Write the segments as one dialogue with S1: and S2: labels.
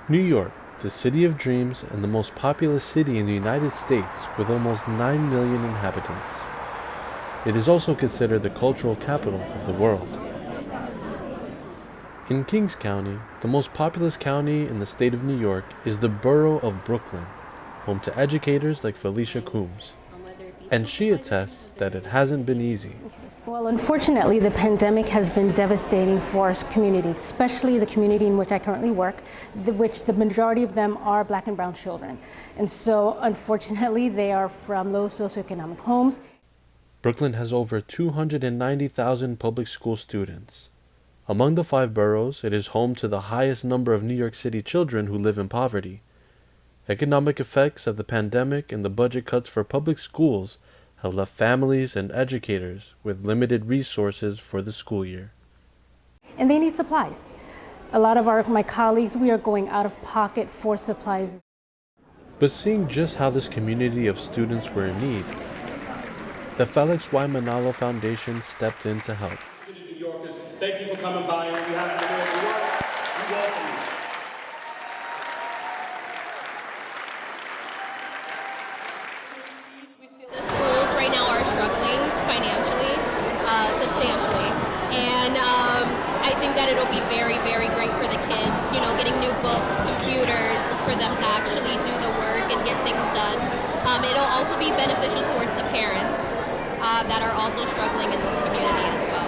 S1: New York, the city of dreams and the most populous city in the United States with almost 9 million inhabitants. It is also considered the cultural capital of the world. In Kings County, the most populous county in the state of New York, is the borough of Brooklyn, home to educators like Felicia Coombs. And she attests that it hasn't been easy.
S2: Well, unfortunately, the pandemic has been devastating for our community, especially the community in which I currently work, which the majority of them are Black and brown children. And so, unfortunately, they are from low socioeconomic homes.
S1: Brooklyn has over 290,000 public school students. Among the 5 boroughs, it is home to the highest number of New York City children who live in poverty. Economic effects of the pandemic and the budget cuts for public schools have left families and educators with limited resources for the school year.
S2: And they need supplies. A lot of my colleagues, we are going out of pocket for supplies.
S1: But seeing just how this community of students were in need, the Felix Y. Manalo Foundation stepped in to help.
S3: City New Yorkers, thank you for coming by. On behalf of the mayor of New York, we welcome you.
S4: The schools right now are struggling financially, substantially, and I think that it'll be very, very great for the kids, getting new books, computers, for them to actually do the work and get things done. It'll also be beneficial towards the parents that are also struggling in this community as well.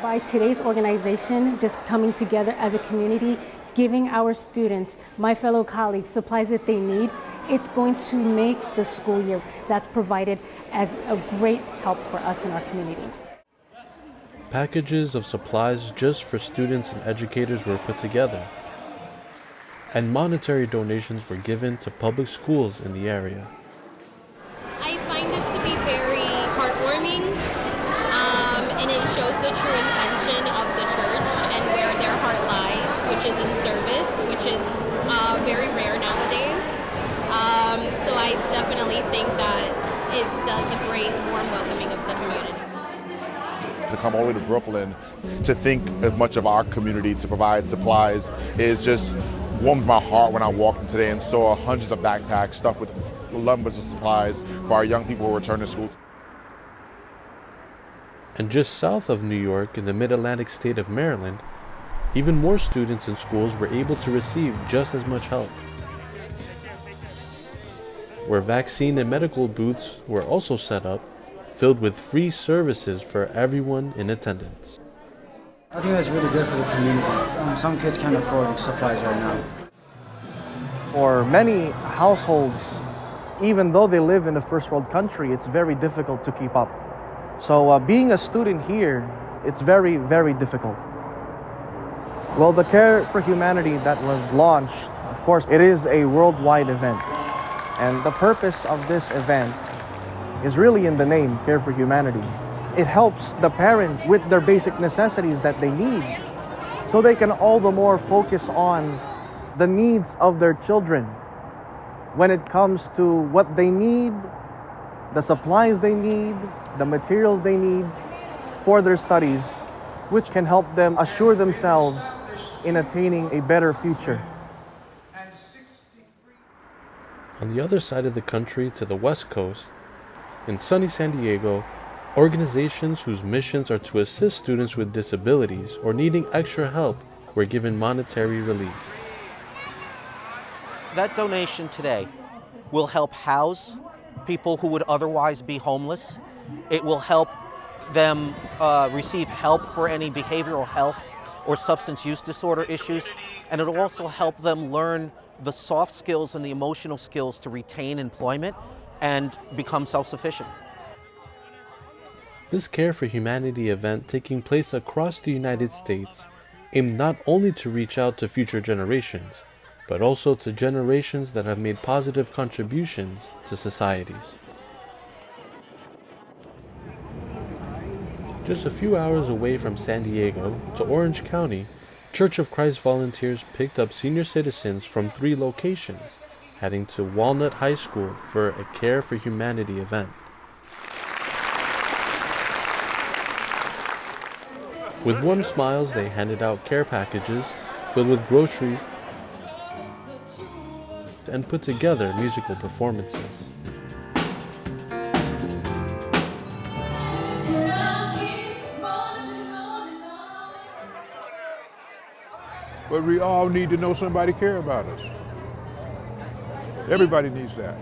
S2: By today's organization just coming together as a community, giving our students, my fellow colleagues, supplies that they need, it's going to make the school year that's provided as a great help for us in our community.
S1: Packages of supplies just for students and educators were put together, and monetary donations were given to public schools in the area.
S4: I find it to be very heartwarming, and it shows the true intention of the church and where their heart lies, which is in service, which is very rare nowadays. So I definitely think that it does a great warm welcoming of the community.
S5: To come all the way to Brooklyn, to think as much of our community, to provide supplies, is just warmed my heart when I walked in today and saw hundreds of backpacks stuffed with lumber's of supplies for our young people who return to school.
S1: And just south of New York, in the mid-Atlantic state of Maryland, even more students and schools were able to receive just as much help, where vaccine and medical booths were also set up, filled with free services for everyone in attendance.
S6: I think that's really good for the community. Some kids can't afford supplies right now.
S7: For many households, even though they live in a first world country, it's very difficult to keep up. So being a student here, it's very, very difficult. Well, the Care for Humanity that was launched, of course, it is a worldwide event. And the purpose of this event is really in the name, Care for Humanity. It helps the parents with their basic necessities that they need, so they can all the more focus on the needs of their children when it comes to what they need, the supplies they need, the materials they need for their studies, which can help them assure themselves in attaining a better future.
S1: On the other side of the country to the West Coast, in sunny San Diego, organizations whose missions are to assist students with disabilities or needing extra help were given monetary relief.
S8: That donation today will help house people who would otherwise be homeless. It will help them receive help for any behavioral health or substance use disorder issues, and it will also help them learn the soft skills and the emotional skills to retain employment and become self-sufficient.
S1: This Care for Humanity event taking place across the United States aimed not only to reach out to future generations, but also to generations that have made positive contributions to societies. Just a few hours away from San Diego to Orange County, Church of Christ volunteers picked up senior citizens from 3 locations, heading to Walnut High School for a Care for Humanity event. With warm smiles, they handed out care packages filled with groceries and put together musical performances.
S9: But we all need to know somebody care about us. Everybody needs that.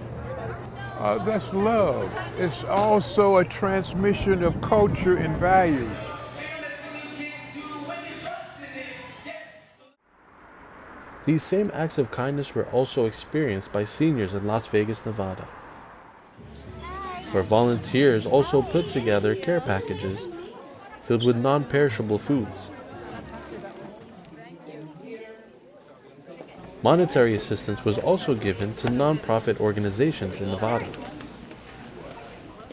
S9: That's love. It's also a transmission of culture and values.
S1: These same acts of kindness were also experienced by seniors in Las Vegas, Nevada, where volunteers also put together care packages filled with non-perishable foods. Monetary assistance was also given to non-profit organizations in Nevada.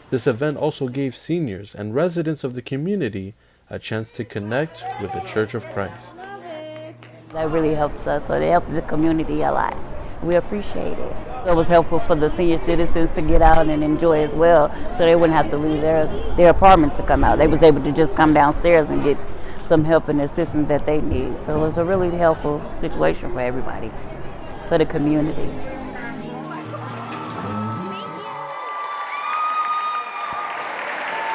S1: This event also gave seniors and residents of the community a chance to connect with the Church of Christ.
S10: That really helps us, so they help the community a lot. We appreciate it. It was helpful for the senior citizens to get out and enjoy as well, so they wouldn't have to leave their apartment to come out. They was able to just come downstairs and get some help and assistance that they need. So it was a really helpful situation for everybody, for the community.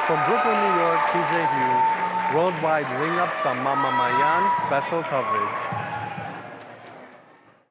S11: From Brooklyn, New York, TJ Hughes, Worldwide Wing Up sa Mamamayan special coverage.